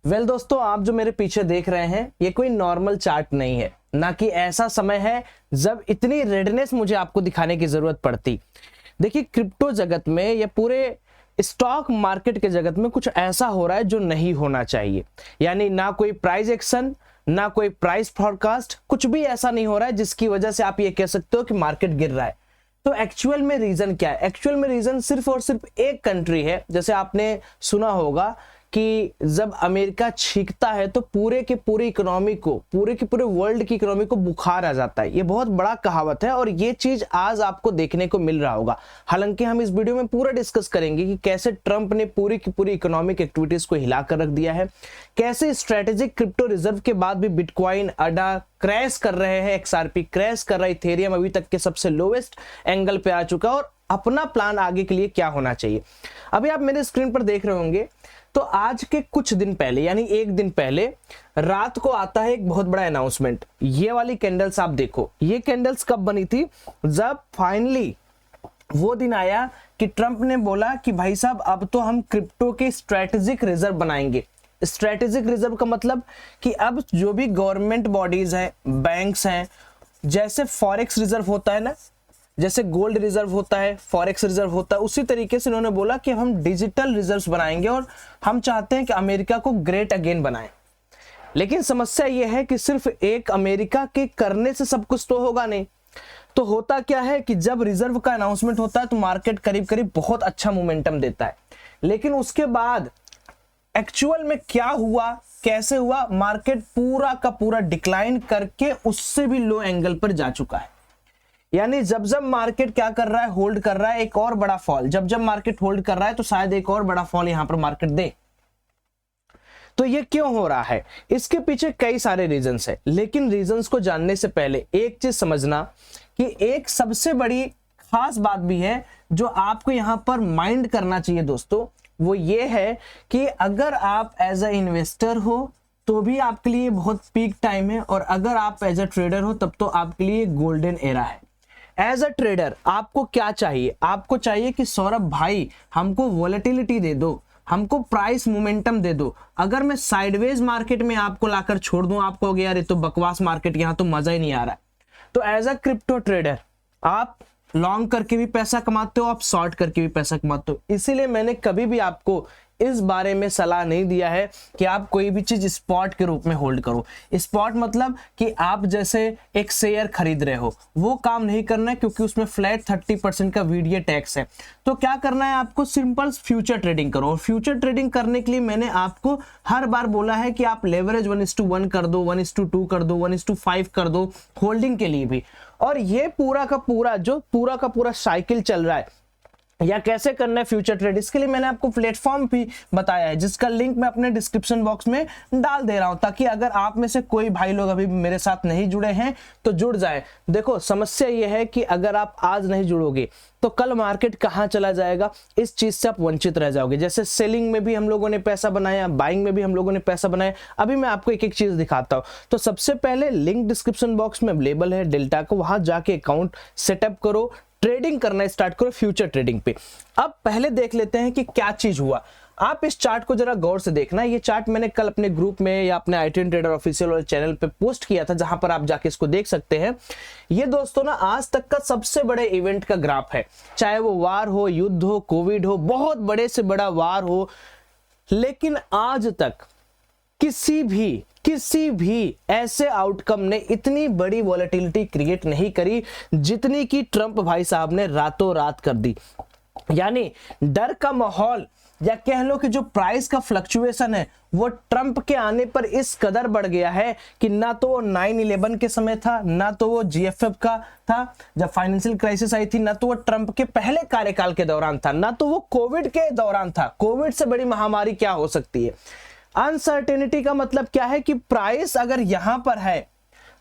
Well दोस्तों, आप जो मेरे पीछे देख रहे हैं ये कोई नॉर्मल चार्ट नहीं है, ना कि ऐसा समय है जब इतनी रेडनेस मुझे आपको दिखाने की जरूरत पड़ती। देखिए, क्रिप्टो जगत में या पूरे स्टॉक मार्केट के जगत में कुछ ऐसा हो रहा है जो नहीं होना चाहिए। यानी ना कोई प्राइस एक्शन, ना कोई प्राइस फॉरकास्ट, कुछ भी ऐसा नहीं हो रहा है जिसकी वजह से आप ये कह सकते हो कि मार्केट गिर रहा है। तो एक्चुअल में रीजन क्या है? एक्चुअल में रीजन सिर्फ और सिर्फ एक कंट्री है। जैसे आपने सुना होगा कि जब अमेरिका छींकता है तो पूरे के पूरे इकोनॉमी को, पूरे के पूरे वर्ल्ड की इकोनॉमी को बुखार आ जाता है। ये बहुत बड़ा कहावत है और ये चीज आज आपको देखने को मिल रहा होगा। हालांकि हम इस वीडियो में पूरा डिस्कस करेंगे कि कैसे ट्रंप ने पूरी की पूरी इकोनॉमिक एक्टिविटीज को हिला कर रख दिया है, कैसे स्ट्रेटेजिक क्रिप्टो रिजर्व के बाद भी बिटकॉइन, अडा क्रैश कर रहे हैं, XRP क्रैश कर रहा है, इथेरियम अभी तक के सबसे लोवेस्ट एंगल पे आ चुका है, और अपना प्लान आगे के लिए क्या होना चाहिए। अभी आप मेरे स्क्रीन पर देख रहे होंगे तो आज के कुछ दिन पहले, यानी एक दिन पहले रात को आता है एक बहुत बड़ा अनाउंसमेंट। ये वाली कैंडल्स आप देखो, ये कैंडल्स कब बनी थी? जब फाइनली वो दिन आया कि ट्रंप ने बोला कि भाई साहब अब तो हम क्रिप्टो के स्ट्रेटेजिक रिजर्व बनाएंगे। स्ट्रेटेजिक रिजर्व का मतलब कि अब जो भी गवर्नमेंट बॉडीज हैं, बैंक्स हैं, जैसे फॉरेक्स रिजर्व होता है ना, जैसे गोल्ड रिजर्व होता है, फॉरेक्स रिजर्व होता है, उसी तरीके से इन्होंने बोला कि हम डिजिटल रिजर्व्स बनाएंगे और हम चाहते हैं कि अमेरिका को ग्रेट अगेन बनाएं। लेकिन समस्या यह है कि सिर्फ एक अमेरिका के करने से सब कुछ तो होगा नहीं। तो होता क्या है कि जब रिजर्व का अनाउंसमेंट होता है तो मार्केट करीब करीब बहुत अच्छा मोमेंटम देता है, लेकिन उसके बाद एक्चुअल में क्या हुआ, कैसे हुआ, मार्केट पूरा का पूरा डिक्लाइन करके उससे भी लो एंगल पर जा चुका है। यानी जब जब मार्केट क्या कर रहा है, होल्ड कर रहा है, एक और बड़ा फॉल, जब जब मार्केट होल्ड कर रहा है तो शायद एक और बड़ा फॉल यहां पर मार्केट दे। तो ये क्यों हो रहा है? इसके पीछे कई सारे रीजंस है, लेकिन रीजंस को जानने से पहले एक चीज समझना कि एक सबसे बड़ी खास बात भी है जो आपको यहां पर माइंड करना चाहिए दोस्तों। वो ये है कि अगर आप एज अ इन्वेस्टर हो तो भी आपके लिए बहुत पीक टाइम है, और अगर आप एज अ ट्रेडर हो तब तो आपके लिए गोल्डन एरा है। एज अ ट्रेडर आपको क्या चाहिए? आपको चाहिए कि सौरभ भाई हमको वोलेटिलिटी दे दो, हमको प्राइस मोमेंटम दे दो। अगर मैं साइडवेज मार्केट में आपको लाकर छोड़ दूं, आपको हो गया यार ये तो बकवास मार्केट, यहां तो मजा ही नहीं आ रहा है। तो एज अ क्रिप्टो ट्रेडर आप लॉन्ग करके भी पैसा कमाते हो, आप शॉर्ट करके भी पैसा कमाते हो। इसीलिए मैंने कभी भी आपको इस बारे में सलाह नहीं दिया है कि आप कोई भी चीज स्पॉट के रूप में होल्ड करो। स्पॉट मतलब कि आप जैसे एक शेयर खरीद रहे हो, वो काम नहीं करना है, क्योंकि उसमें फ्लैट 30% का VDA टैक्स है। तो क्या करना है आपको? सिंपल फ्यूचर ट्रेडिंग करो। और फ्यूचर ट्रेडिंग करने के लिए मैंने आपको हर बार बोला है कि आप लेवरेज 1:1 कर दो, 1:2 कर दो, 1:5 कर दो होल्डिंग के लिए भी। और ये पूरा का पूरा साइकिल चल रहा है, या कैसे करना है फ्यूचर ट्रेड, इसके लिए मैंने आपको प्लेटफॉर्म भी बताया है, जिसका लिंक मैं अपने डिस्क्रिप्शन बॉक्स में डाल दे रहा हूं, ताकि अगर आप में से कोई भाई लोग अभी मेरे साथ नहीं जुड़े हैं तो जुड़ जाए। देखो, समस्या यह है कि अगर आप आज नहीं जुड़ोगे तो कल मार्केट कहां चला जाएगा, इस चीज से आप वंचित रह जाओगे। जैसे सेलिंग में भी हम लोगों ने पैसा बनाया, बाइंग में भी हम लोगों ने पैसा बनाया। अभी मैं आपको एक एक चीज दिखाता हूं। तो सबसे पहले लिंक डिस्क्रिप्शन बॉक्स में अवेलेबल है डेल्टा को, वहां जाके अकाउंट सेटअप करो, ट्रेडिंग करना स्टार्ट करो फ्यूचर ट्रेडिंग पे। अब पहले देख लेते हैं कि क्या चीज हुआ। आप इस चार्ट को जरा गौर से देखना। ये चार्ट मैंने कल अपने ग्रुप में या अपने ITN ट्रेडर ऑफिशियल वाले चैनल पे पोस्ट किया था, जहां पर आप जाके इसको देख सकते हैं। ये दोस्तों ना आज तक का सबसे बड़े इवेंट का ग्राफ है, चाहे वो वार हो, युद्ध हो, कोविड हो, बहुत बड़े से बड़ा वार हो, लेकिन आज तक किसी भी ऐसे आउटकम ने इतनी बड़ी वॉलेटिलिटी क्रिएट नहीं करी जितनी कि ट्रंप भाई साहब ने रातों रात कर दी। यानी डर का माहौल, या कह लो कि जो प्राइस का फ्लक्चुएशन है वो ट्रंप के आने पर इस कदर बढ़ गया है कि ना तो वो 9/11 के समय था, ना तो वो GFF का था जब फाइनेंशियल क्राइसिस आई थी, ना तो वो ट्रंप के पहले कार्यकाल के दौरान था, ना तो वो कोविड के दौरान था। कोविड से बड़ी महामारी क्या हो सकती है? अनसर्टेनिटी का मतलब क्या है कि प्राइस अगर यहां पर है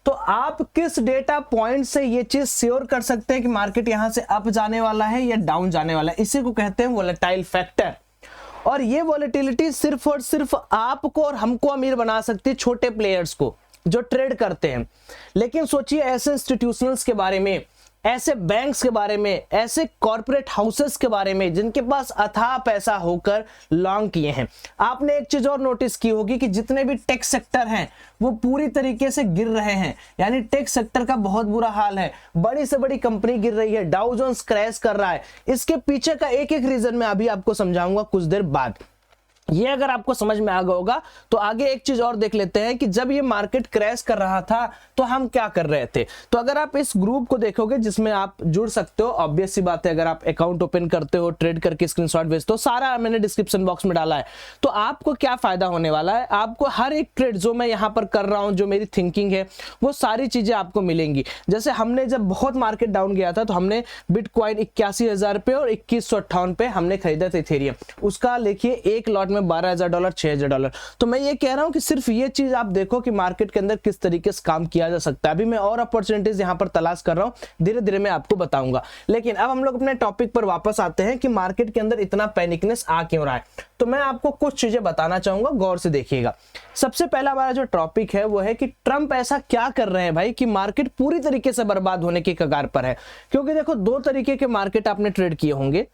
तो आप किस डेटा पॉइंट से ये चीज श्योर कर सकते हैं कि मार्केट यहां से अप जाने वाला है या डाउन जाने वाला है? इसी को कहते हैं वोलेटाइल फैक्टर। और ये वोलेटिलिटी सिर्फ और सिर्फ आपको और हमको अमीर बना सकती है, छोटे प्लेयर्स को जो ट्रेड करते हैं। लेकिन सोचिए ऐसे इंस्टीट्यूशनल्स के बारे में ऐसे बैंक्स के बारे में, ऐसे कॉर्पोरेट हाउसेस के बारे में जिनके पास अथाह पैसा होकर लॉन्ग किए हैं। आपने एक चीज और नोटिस की होगी कि जितने भी टेक सेक्टर हैं वो पूरी तरीके से गिर रहे हैं, यानी टेक सेक्टर का बहुत बुरा हाल है। बड़ी से बड़ी कंपनी गिर रही है, डाउ जोन्स क्रैश कर रहा है। इसके पीछे का एक एक रीजन मैं अभी आपको समझाऊंगा कुछ देर बाद। ये अगर आपको समझ में आ गया होगा तो आगे एक चीज और देख लेते हैं कि जब ये मार्केट क्रैश कर रहा था तो हम क्या कर रहे थे। तो अगर आप इस ग्रुप को देखोगे जिसमें आप जुड़ सकते हो, ऑब्वियस सी बात है, अगर आप अकाउंट ओपन करते हो, ट्रेड करके स्क्रीनशॉट भेजते हो, सारा मैंने डिस्क्रिप्शन बॉक्स में डाला है। तो आपको क्या फायदा होने वाला है, आपको हर एक ट्रेड जो मैं यहाँ पर कर रहा हूँ, जो मेरी थिंकिंग है, वो सारी चीजें आपको मिलेंगी। जैसे हमने जब बहुत मार्केट डाउन गया था तो हमने बिटकॉइन 81,000 पे और 2158 पे हमने खरीदा था इथेरियम। उसका देखिए एक लॉट में $12,000, $6,000। तो मैं ये कह रहा हूं कि सिर्फ ये चीज आप देखो कि मार्केट के अंदर किस तरीके से काम किया जा सकता है। अभी मैं और अपॉर्चुनिटीज यहां पर तलाश कर रहा हूं, धीरे धीरे मैं आपको बताऊंगा। लेकिन अब हम लोग अपने टॉपिक पर वापस आते हैं कि मार्केट के अंदर इतना पैनिकनेस आ क्यों रहा है। तो मैं आपको कुछ चीजें बताना चाहूंगा, गौर से देखिएगा। सबसे पहला हमारा जो टॉपिक है वो है कि ट्रंप ऐसा क्या कर रहे हैं भाई कि मार्केट पूरी तरीके से बर्बाद होने की कगार पर है। क्योंकि देखो, दो तरीके के मार्केट आपने ट्रेड किए होंगे।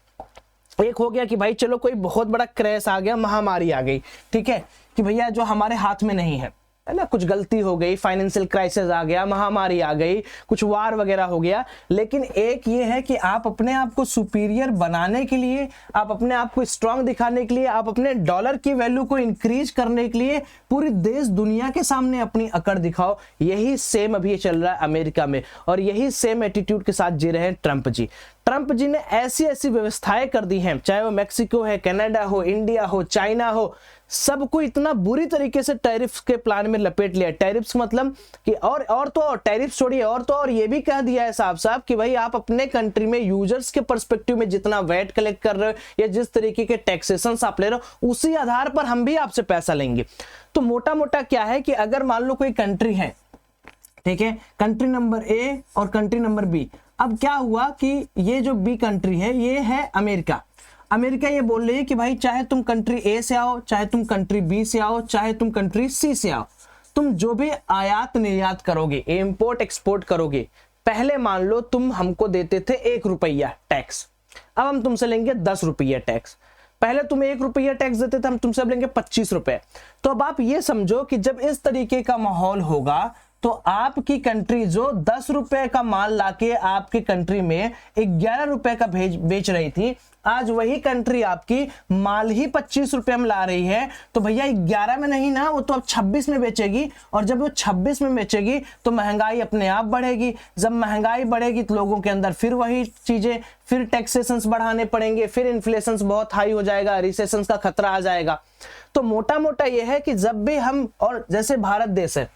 एक हो गया कि भाई चलो कोई बहुत बड़ा क्रैश आ गया, महामारी आ गई, ठीक है, कि भैया जो हमारे हाथ में नहीं है ना, कुछ गलती हो गई, फाइनेंशियल क्राइसिस आ गया, महामारी आ गई, कुछ वार वगैरह हो गया। लेकिन एक ये है कि आप अपने आप को सुपीरियर बनाने के लिए, आप अपने आप को स्ट्रांग दिखाने के लिए, आप अपने डॉलर की वैल्यू को इंक्रीज करने के लिए पूरी देश दुनिया के सामने अपनी अकड़ दिखाओ। यही सेम अभी चल रहा है अमेरिका में, और यही सेम एटीट्यूड के साथ जी रहे हैं ट्रंप जी। ट्रंप जी ने ऐसी ऐसी व्यवस्थाएं कर दी हैं, चाहे वो मैक्सिको है, कनाडा हो, इंडिया हो, चाइना हो, सबको इतना बुरी तरीके से टैरिफ्स के प्लान में लपेट लिया। टैरिफ्स मतलब कि और तो टैरिफ छोड़िए, और तो और ये भी कह दिया है साफ साफ कि भाई आप अपने कंट्री में यूजर्स के पर्सपेक्टिव में जितना वैट कलेक्ट कर रहे हो या जिस तरीके के टैक्सेशन आप ले रहे हो, उसी आधार पर हम भी आपसे पैसा लेंगे। तो मोटा मोटा क्या है कि अगर मान लो कोई कंट्री है, ठीक है, कंट्री नंबर ए और कंट्री नंबर बी। अब क्या हुआ कि ये जो बी कंट्री है ये है अमेरिका। अमेरिका ये बोल रही है कि भाई चाहे तुम कंट्री ए से आओ, चाहे तुम कंट्री बी से आओ, चाहे तुम कंट्री सी से आओ, तुम जो भी आयात निर्यात करोगे, इंपोर्ट एक्सपोर्ट करोगे, पहले मान लो तुम हमको देते थे ₹1 टैक्स, अब हम तुमसे लेंगे ₹10 टैक्स। पहले तुम ₹1 टैक्स देते थे, हम तुमसे अब लेंगे ₹25। तो अब आप ये समझो कि जब इस तरीके का माहौल होगा तो आपकी कंट्री जो ₹10 का माल लाके आपकी कंट्री में ₹11 का बेच रही थी, आज वही कंट्री आपकी माल ही ₹25 में ला रही है। तो भैया 11 में नहीं ना, वो तो अब 26 में बेचेगी, और जब वो 26 में बेचेगी तो महंगाई अपने आप बढ़ेगी। जब महंगाई बढ़ेगी तो लोगों के अंदर फिर वही चीजें, फिर टैक्सेशंस बढ़ाने पड़ेंगे, फिर इन्फ्लेशन बहुत हाई हो जाएगा, रिसेशन का खतरा आ जाएगा। तो मोटा मोटा यह है कि जब भी हम, और जैसे भारत देश है,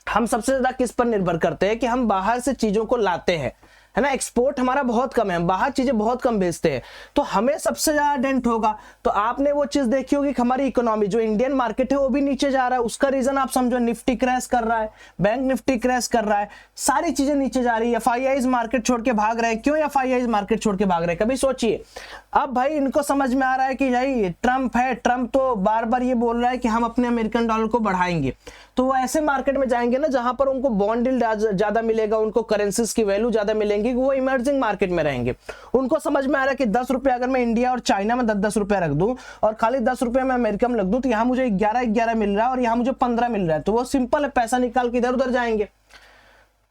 हम सबसे ज्यादा किस पर निर्भर करते हैं कि हम बाहर से चीजों को लाते हैं, है ना, एक्सपोर्ट हमारा बहुत कम है, हम बाहर चीजें बहुत कम भेजते हैं, तो हमें सबसे ज्यादा डेंट होगा। तो आपने वो चीज देखी होगी कि हमारी इकोनॉमी, जो इंडियन मार्केट है, वो भी नीचे जा रहा है। उसका रीजन आप समझो, निफ्टी क्रैश कर रहा है, बैंक निफ्टी क्रैश कर रहा है, सारी चीजें नीचे जा रही है। एफआईआईज मार्केट छोड़ के भाग रहे हैं। क्यों एफआईआईज मार्केट छोड़ के भाग रहे हैं, कभी सोचिए। अब भाई इनको समझ में आ रहा है कि भाई ट्रंप है, ट्रंप तो बार बार ये बोल रहा है कि हम अपने अमेरिकन डॉलर को बढ़ाएंगे, तो वो ऐसे मार्केट में जाएंगे ना जहां पर उनको बॉन्ड यील्ड ज्यादा मिलेगा, उनको करेंसीज की वैल्यू ज्यादा मिलेंगी, वो इमर्जिंग मार्केट में रहेंगे। उनको समझ में आ रहा है कि ₹10 अगर मैं इंडिया और चाइना में ₹10 रख दूं और खाली ₹10 मैं अमेरिका में रख दूं, तो यहां मुझे 11 मिल रहा है और यहां मुझे 15 मिल रहा है, तो वो सिंपल है, पैसा निकाल के इधर उधर जाएंगे।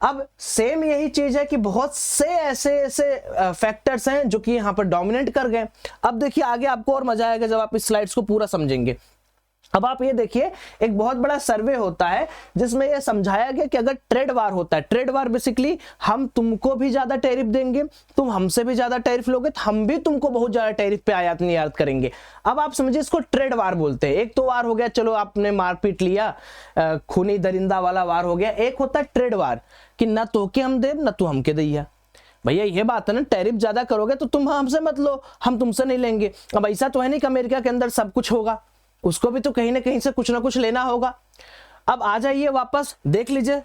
अब सेम यही चीज है कि बहुत से ऐसे फैक्टर्स हैं जो कि यहां पर डोमिनेट कर गए। अब देखिए आगे आपको और मजा आएगा जब आप इस स्लाइड्स को पूरा समझेंगे। अब आप ये देखिए, एक बहुत बड़ा सर्वे होता है जिसमें यह समझाया गया कि अगर ट्रेड वार होता है, ट्रेड वार बेसिकली हम तुमको भी ज्यादा टैरिफ देंगे, तुम हमसे भी ज्यादा टैरिफ लोगे, तो हम भी तुमको बहुत ज्यादा टैरिफ पे आयात निर्यात करेंगे। अब आप समझिए, इसको ट्रेड वार बोलते हैं। एक तो वार हो गया, चलो आपने मारपीट लिया, खूनी दरिंदा वाला वार हो गया। एक होता है ट्रेड वार कि ना तो के हम दे, ना तू हमके दैया। भैया ये बात है ना, टैरिफ ज्यादा करोगे तो तुम हमसे मत लो, हम तुमसे नहीं लेंगे। अब ऐसा तो है नहीं कि अमेरिका के अंदर सब कुछ होगा, उसको भी तो कहीं ना कहीं से कुछ ना कुछ लेना होगा। अब आ जाइए वापस, देख लीजिए,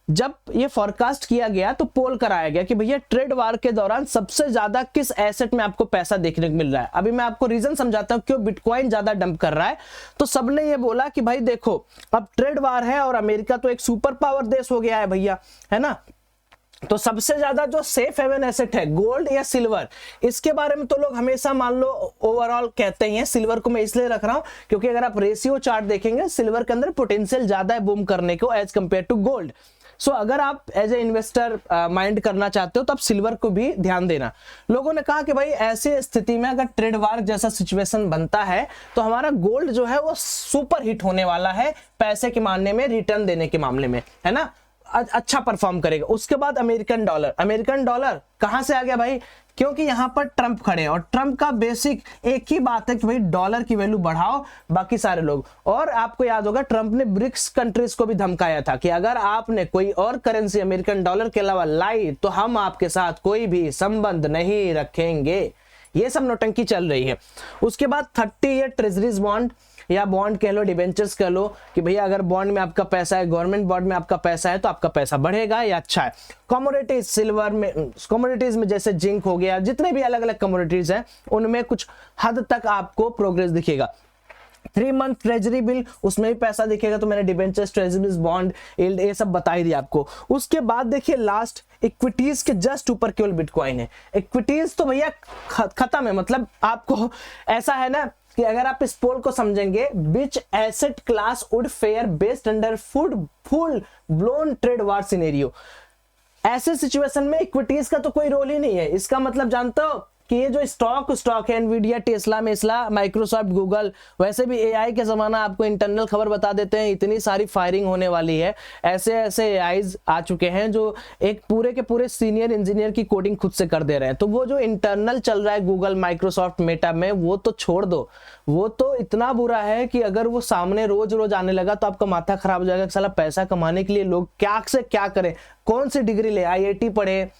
जब ये फोरकास्ट किया गया तो पोल कराया गया कि भैया ट्रेड वार के दौरान सबसे ज्यादा किस एसेट में आपको पैसा देखने को मिल रहा है। अभी मैं आपको रीजन समझाता हूं क्यों बिटकॉइन ज्यादा डंप कर रहा है। तो सबने ये बोला कि भाई देखो, अब ट्रेड वार है और अमेरिका तो एक सुपर पावर देश हो गया है भैया, है ना। तो सबसे ज्यादा जो सेफ हेवन एसेट है गोल्ड या सिल्वर, इसके बारे में तो लोग हमेशा मान लो ओवरऑल कहते ही हैं। सिल्वर को मैं इसलिए रख रहा हूं क्योंकि अगर आप रेशियो चार्ट देखेंगे सिल्वर के अंदर पोटेंशियल ज्यादा है बूम करने को एज कंपेयर टू गोल्ड। सो अगर आप एज ए इन्वेस्टर माइंड करना चाहते हो तो आप सिल्वर को भी ध्यान देना। लोगों ने कहा कि भाई ऐसी स्थिति में अगर ट्रेड वार जैसा सिचुएशन बनता है तो हमारा गोल्ड जो है वो सुपर हिट होने वाला है पैसे के मानने में, रिटर्न देने के मामले में, है ना, अच्छा परफॉर्म करेगा। उसके बाद अमेरिकन डॉलर। अमेरिकन डॉलर कहां से आ गया भाई? क्योंकि यहां पर ट्रंप खड़े हैं और ट्रंप का बेसिक एक ही बात है कि भाई डॉलर की वैल्यू बढ़ाओ, बाकी सारे लोग। और आपको याद होगा ट्रंप ने ब्रिक्स कंट्रीज को भी धमकाया था कि अगर आपने कोई और करेंसी अमेरिकन डॉलर के अलावा लाई तो हम आपके साथ कोई भी संबंध नहीं रखेंगे। ये सब नौटंकी चल रही है। उसके बाद 30 ईयर ट्रेजरीज बॉन्ड या बॉन्ड कह लो, डिबेंचर्स कह लो, कि भैया अगर बॉन्ड में आपका पैसा है, गवर्नमेंट बॉन्ड में आपका पैसा है तो आपका पैसा बढ़ेगा या अच्छा है। कमोडिटीज, सिल्वर में, कमोडिटीज में जैसे जिंक हो गया, जितने भी अलग अलग कमोडिटीज हैं उनमें कुछ हद तक आपको प्रोग्रेस दिखेगा। 3 मंथ ट्रेजरी बिल, उसमें भी पैसा दिखेगा। तो मैंने डिबेंचर्स, ट्रेजरीज, बॉन्ड, यील्ड ये सब बता ही दिया आपको। उसके बाद देखिए लास्ट इक्विटीज के जस्ट ऊपर केवल बिटकॉइन है। इक्विटीज तो भैया खत्म है। मतलब आपको ऐसा है ना कि अगर आप इस पोल को समझेंगे, which asset class would fare based under full blown trade war scenario, ऐसे सिचुएशन में इक्विटीज का तो कोई रोल ही नहीं है। इसका मतलब जानते हो कि ये जो स्टॉक है एनवीडिया, टेस्ला, माइक्रोसॉफ्ट, गूगल, वैसे भी एआई के जमाना आपको इंटरनल खबर बता देते हैं, इतनी सारी फायरिंग होने वाली है। ऐसे ऐसे एआईज आ चुके हैं जो एक पूरे के पूरे सीनियर इंजीनियर की कोडिंग खुद से कर दे रहे हैं। तो वो जो इंटरनल चल रहा है गूगल, माइक्रोसॉफ्ट, मेटा में, वो तो छोड़ दो, वो तो इतना बुरा है कि अगर वो सामने रोज रोज आने लगा तो आपका माथा खराब हो जाएगा। साला पैसा कमाने के लिए लोग क्या से क्या करें, कौन सी डिग्री ले, आईआईटी पढ़े,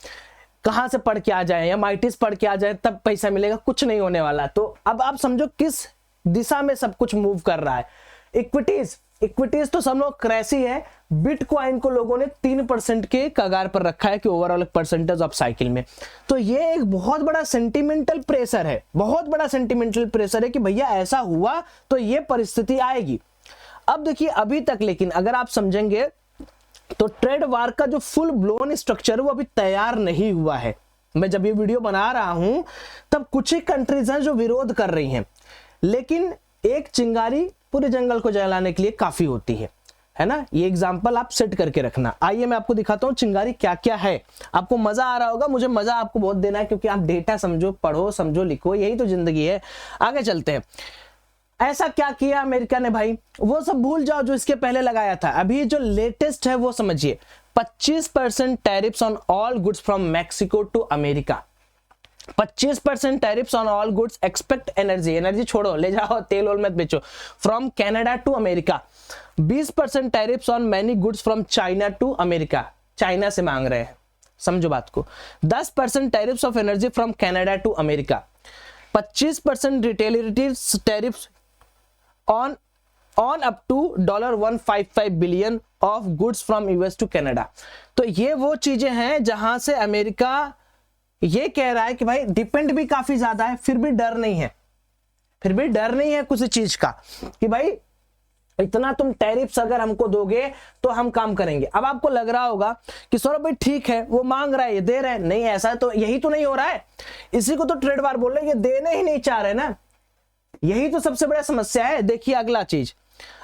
कहां से पढ़ के आ जाए, एमआईटी पढ़ के आ जाए तब पैसा मिलेगा, कुछ नहीं होने वाला। तो अब आप समझो किस दिशा में सब कुछ मूव कर रहा है। इक्विटीज तो सब लोग क्रैशी है। बिटकॉइन को लोगों ने 3% के कगार पर रखा है कि ओवरऑल परसेंटेज ऑफ साइकिल में। तो ये एक बहुत बड़ा सेंटिमेंटल प्रेशर है, बहुत बड़ा सेंटिमेंटल प्रेशर है कि भैया ऐसा हुआ तो ये परिस्थिति आएगी। अब देखिए अभी तक लेकिन अगर आप समझेंगे तो ट्रेड वार का जो फुल ब्लोन स्ट्रक्चर है वो अभी तैयार नहीं हुआ है। मैं जब ये वीडियो बना रहा हूं तब कुछ ही कंट्रीज हैं जो विरोध कर रही हैं, लेकिन एक चिंगारी पूरे जंगल को जलाने के लिए काफी होती है ना। ये एग्जांपल आप सेट करके रखना। आइए मैं आपको दिखाता हूं चिंगारी क्या क्या है। आपको मजा आ रहा होगा, मुझे मजा आपको बहुत देना है क्योंकि आप डेटा समझो, पढ़ो, समझो, लिखो, यही तो जिंदगी है। आगे चलते हैं। ऐसा क्या किया अमेरिका ने भाई, वो सब भूल जाओ जो इसके पहले लगाया था। अभी जो लेटेस्ट है वो समझिए, 25% tariffs on all goods from Mexico to America. 25% tariffs on all goods except energy छोड़ो, ले जाओ, तेल ओल मत बेचो, from Canada to America. 20% tariffs on many goods from China to America, China से मांग रहे हैं, समझो बात को। 10% tariffs of energy from Canada to America. 25% retaliatory tariffs on up to $155 billion of goods from US to Canada। तो ये वो चीजें हैं जहां से अमेरिका ये कह रहा है कि भाई डिपेंड भी काफी ज्यादा है, फिर भी डर नहीं है, फिर भी डर नहीं है कुछ चीज का कि भाई इतना तुम टैरिफ्स अगर हमको दोगे तो हम काम करेंगे। अब आपको लग रहा होगा कि सौरभ भाई ठीक है, वो मांग रहा है, ये दे रहे हैं, नहीं ऐसा तो यही तो नहीं हो रहा है, इसी को तो ट्रेड वार बोल रहे हैं, ये देने ही नहीं चाह रहे ना, यही तो सबसे बड़ा समस्या है। देखिए अगला चीज,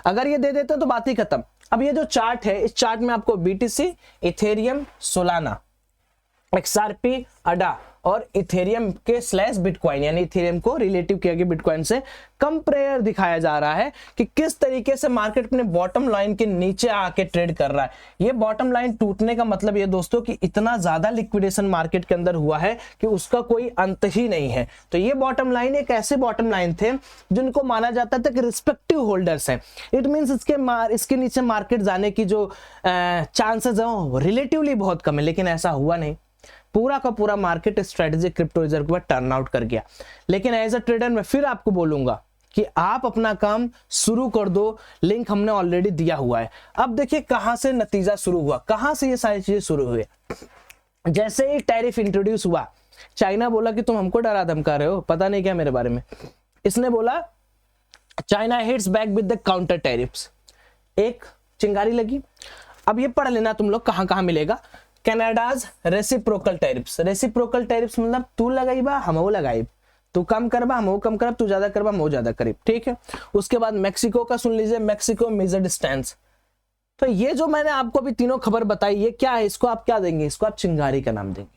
अगर ये दे देते तो बात ही खत्म। अब ये जो चार्ट है, इस चार्ट में आपको बीटीसी, इथेरियम, सोलाना, एक्सआरपी, अडा और इथेरियम के स्लैश बिटकॉइन, यानी इथेरियम को रिलेटिव किया गया बिटकॉइन से, कंपेयर दिखाया जा रहा है कि किस तरीके से मार्केट अपने बॉटम लाइन के नीचे आके ट्रेड कर रहा है। ये बॉटम लाइन टूटने का मतलब ये दोस्तों कि इतना ज्यादा लिक्विडेशन मार्केट के अंदर हुआ है कि उसका कोई अंत ही नहीं है। तो ये बॉटम लाइन एक ऐसे बॉटम लाइन थे जिनको माना जाता था कि रिस्पेक्टिव होल्डर्स हैं। इट मीन्स इसके नीचे मार्केट जाने की जो चांसेस है रिलेटिवली बहुत कम है, लेकिन ऐसा हुआ नहीं। पूरा का पूरा मार्केट स्ट्रेटेजी क्रिप्टो रिजर्व के बाद टर्न आउट कर गया। लेकिन एज अ ट्रेडर मैं फिर आपको बोलूंगा कि आप अपना काम शुरू कर दो, लिंक हमने ऑलरेडी दिया हुआ है। अब देखिए कहां से नतीजा शुरू हुआ, कहां से ये सारी चीजें शुरू हुई। जैसे ही टैरिफ इंट्रोड्यूस हुआ, चाइना बोला कि तुम हमको डरा धमका रहे हो, पता नहीं क्या मेरे बारे में। इसने बोला China hits back with the counter tariffs, एक चिंगारी लगी। अब ये पढ़ लेना तुम लोग कहां कहां मिलेगा। कनाडाज रेसिप्रोकल टैरिफ्स। रेसिप्रोकल टैरिफ्स मतलब तू लगाइबा हमहू लगाइब, तू कम करबा हमहू कम करब, तू ज्यादा करबा हमहू ज्यादा करीब, ठीक है। उसके बाद मेक्सिको का सुन लीजिए, मेक्सिको मेजर्ड स्टैंड्स। तो ये जो मैंने आपको अभी तीनों खबर बताई, ये क्या है, इसको आप क्या देंगे, इसको आप चिंगारी का नाम देंगे।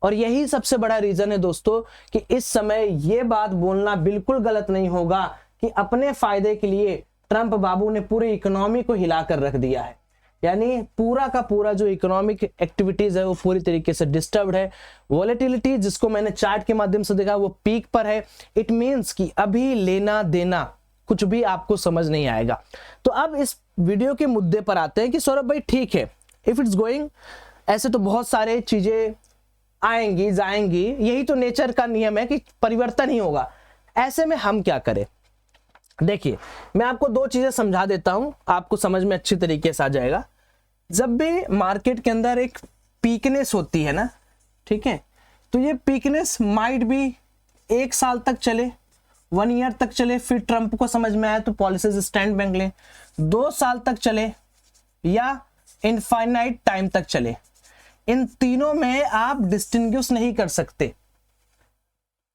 और यही सबसे बड़ा रीजन है दोस्तों कि इस समय ये बात बोलना बिल्कुल गलत नहीं होगा कि अपने फायदे के लिए ट्रंप बाबू ने पूरी इकोनॉमी को हिलाकर रख दिया है। यानी पूरा का पूरा जो इकोनॉमिक एक्टिविटीज है वो पूरी तरीके से डिस्टर्ब्ड है। वॉलेटिलिटी जिसको मैंने चार्ट के माध्यम से देखा वो पीक पर है। इट मींस कि अभी लेना देना कुछ भी आपको समझ नहीं आएगा। तो अब इस वीडियो के मुद्दे पर आते हैं कि सौरभ भाई ठीक है, इफ इट्स गोइंग, ऐसे तो बहुत सारे चीजें आएंगी जाएंगी, यही तो नेचर का नियम है कि परिवर्तन ही होगा। ऐसे में हम क्या करें? देखिए मैं आपको दो चीजें समझा देता हूं, आपको समझ में अच्छी तरीके से आ जाएगा। जब भी मार्केट के अंदर एक पीकनेस होती है ना, ठीक है, तो ये पीकनेस माइट भी 1 साल तक चले, 1 ईयर तक चले, फिर ट्रंप को समझ में आया तो पॉलिसीज स्टैंड बैंक ले, 2 साल तक चले या इनफाइनाइट टाइम तक चले। इन तीनों में आप डिस्टिंग्विश नहीं कर सकते।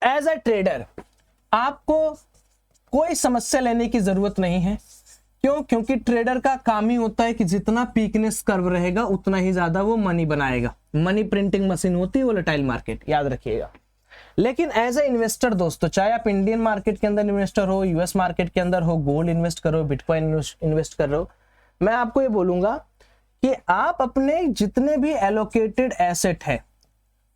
एज अ ट्रेडर आपको कोई समस्या लेने की जरूरत नहीं है। क्यों? क्योंकि ट्रेडर का काम ही होता है कि जितना पीकनेस कर्व रहेगा उतना ही ज्यादा वो मनी बनाएगा। मनी प्रिंटिंग मशीन होती है वोलेटाइल मार्केट, याद रखिएगा। लेकिन एज ए इन्वेस्टर दोस्तों, चाहे आप इंडियन मार्केट के अंदर इन्वेस्टर हो, यूएस मार्केट के अंदर हो, गोल्ड इन्वेस्ट करो, बिटकॉइन इन्वेस्ट कर रहे हो, मैं आपको ये बोलूंगा कि आप अपने जितने भी एलोकेटेड एसेट है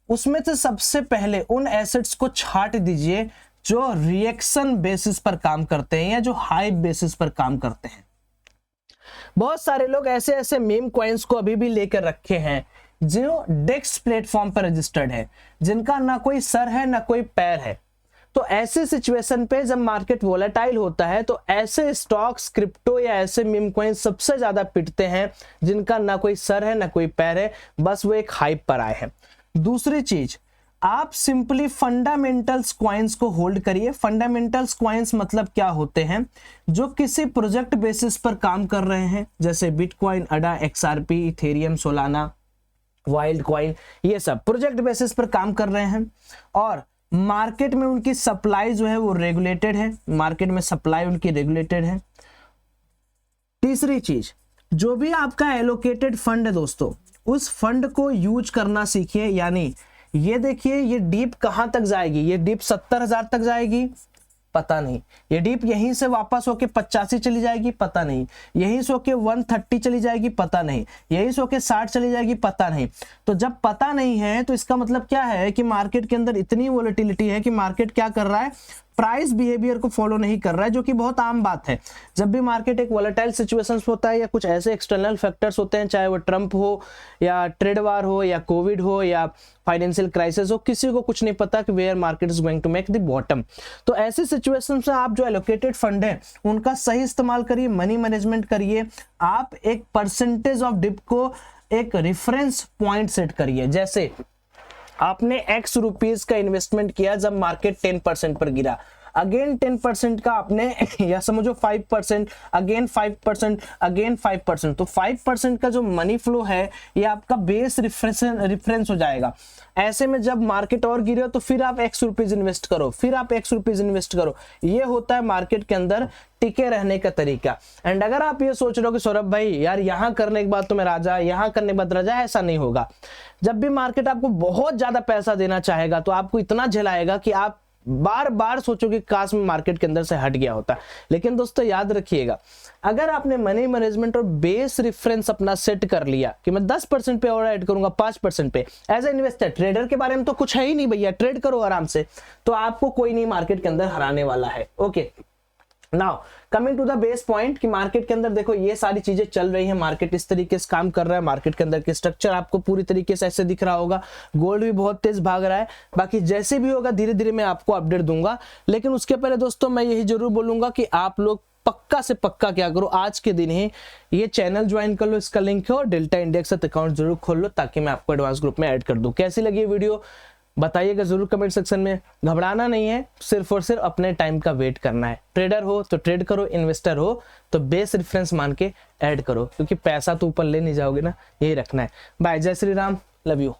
उसमें से सबसे पहले उन एसेट्स को छांट दीजिए जो रिएक्शन बेसिस पर काम करते हैं या जो हाइप बेसिस पर काम करते हैं। बहुत सारे लोग ऐसे ऐसे मीम कॉइन्स को अभी भी लेकर रखे हैं जो डेक्स प्लेटफॉर्म पर रजिस्टर्ड है, जिनका ना कोई सर है ना कोई पैर है। तो ऐसे सिचुएशन पे जब मार्केट वोलेटाइल होता है तो ऐसे स्टॉक्स, क्रिप्टो या ऐसे मीम कॉइन्स सबसे ज्यादा पिटते हैं जिनका ना कोई सर है ना कोई पैर है, बस वो एक हाइप पर आए हैं। दूसरी चीज, आप सिंपली फंडामेंटल्स कॉइन्स को होल्ड करिए। फंडामेंटल्स कॉइन्स मतलब क्या होते हैं? जो किसी प्रोजेक्ट बेसिस पर काम कर रहे हैं, जैसे bitcoin, ADA, XRP, Ethereum, Solana, wild coin, ये सब प्रोजेक्ट बेसिस पर काम कर रहे हैं और मार्केट में उनकी सप्लाई जो है वो रेगुलेटेड है, मार्केट में सप्लाई उनकी रेगुलेटेड है। तीसरी चीज, जो भी आपका एलोकेटेड फंड है दोस्तों, उस फंड को यूज करना सीखिए। यानी ये देखिए, ये डीप कहां तक जाएगी? ये डीप 70,000 तक जाएगी? पता नहीं। ये डीप यहीं से वापस होके 85 चली जाएगी? पता नहीं। यहीं से होके 130 चली जाएगी? पता नहीं। यहीं से होके 60 चली जाएगी? पता नहीं। तो जब पता नहीं है तो इसका मतलब क्या है कि मार्केट के अंदर इतनी वोलेटिलिटी है कि मार्केट क्या कर रहा है, प्राइस बिहेवियर को फॉलो नहीं कर रहा है, जो कि बहुत आम बात है। जब भी मार्केट एक वोलेटाइल सिचुएशंस होता है या कुछ ऐसे एक्सटर्नल फैक्टर्स होते हैं, चाहे वो ट्रंप हो या ट्रेड वार हो या कोविड हो या फाइनेंशियल क्राइसिस हो, किसी को कुछ नहीं पता कि where market is going to make the bottom. तो ऐसी सिचुएशंस में आप जो एलोकेटेड फंड है उनका सही इस्तेमाल करिए, मनी मैनेजमेंट करिए। आप एक परसेंटेज ऑफ डिप को एक रेफरेंस पॉइंट सेट करिए। जैसे आपने x रुपीस का इन्वेस्टमेंट किया जब मार्केट 10% पर गिरा, अगेन 10% का आपने या समझो 5%, अगेन 5%, अगेन 5%, तो 5% का जो मनी फ्लो है ये आपका बेस रेफरेंस हो जाएगा। ऐसे में जब मार्केट और गिरे तो फिर आप x रुपीस इन्वेस्ट करो, फिर आप x रुपीस इन्वेस्ट करो। ये होता है मार्केट के अंदर टिके रहने का तरीका। एंड अगर आप ये सोच रहे हो कि सौरभ भाई यार यहां करने के बाद तो मैं राजा, यहां करने के बाद राजा, ऐसा नहीं होगा। जब भी मार्केट आपको बहुत ज्यादा पैसा देना चाहेगा तो आपको इतना झेलाएगा कि आप बार बार सोचोगे काश में मार्केट के अंदर से हट गया होता। लेकिन दोस्तों याद रखिएगा, अगर आपने मनी मैनेजमेंट और बेस रेफरेंस अपना सेट कर लिया कि मैं 10% पे और ऐड करूंगा, 5% पे, एज ए इन्वेस्टर, ट्रेडर के बारे में तो कुछ है ही नहीं भैया, ट्रेड करो आराम से, तो आपको कोई नहीं मार्केट के अंदर हराने वाला है। Okay, now coming to the base point कि मार्केट के अंदर देखो ये सारी चीजें चल रही है, मार्केट इस तरीके से काम कर रहा है, मार्केट के अंदर के स्ट्रक्चर आपको पूरी तरीके से ऐसे दिख रहा होगा, गोल्ड भी बहुत तेज भाग रहा है। बाकी जैसे भी होगा धीरे धीरे मैं आपको अपडेट दूंगा। लेकिन उसके पहले दोस्तों मैं यही जरूर बोलूंगा कि आप लोग पक्का से पक्का क्या करो, आज के दिन ही ये चैनल ज्वाइन कर लो, इसका लिंक है, और डेल्टा इंडेक्स अकाउंट जरूर खोल लो ताकि मैं आपको एडवांस ग्रुप में ऐड कर दूं। कैसी लगी वीडियो बताइएगा जरूर कमेंट सेक्शन में। घबराना नहीं है, सिर्फ और सिर्फ अपने टाइम का वेट करना है। ट्रेडर हो तो ट्रेड करो, इन्वेस्टर हो तो बेस रेफरेंस मान के ऐड करो, क्योंकि पैसा तो ऊपर ले नहीं जाओगे ना, यही रखना है। बाय, जय श्री राम, लव यू।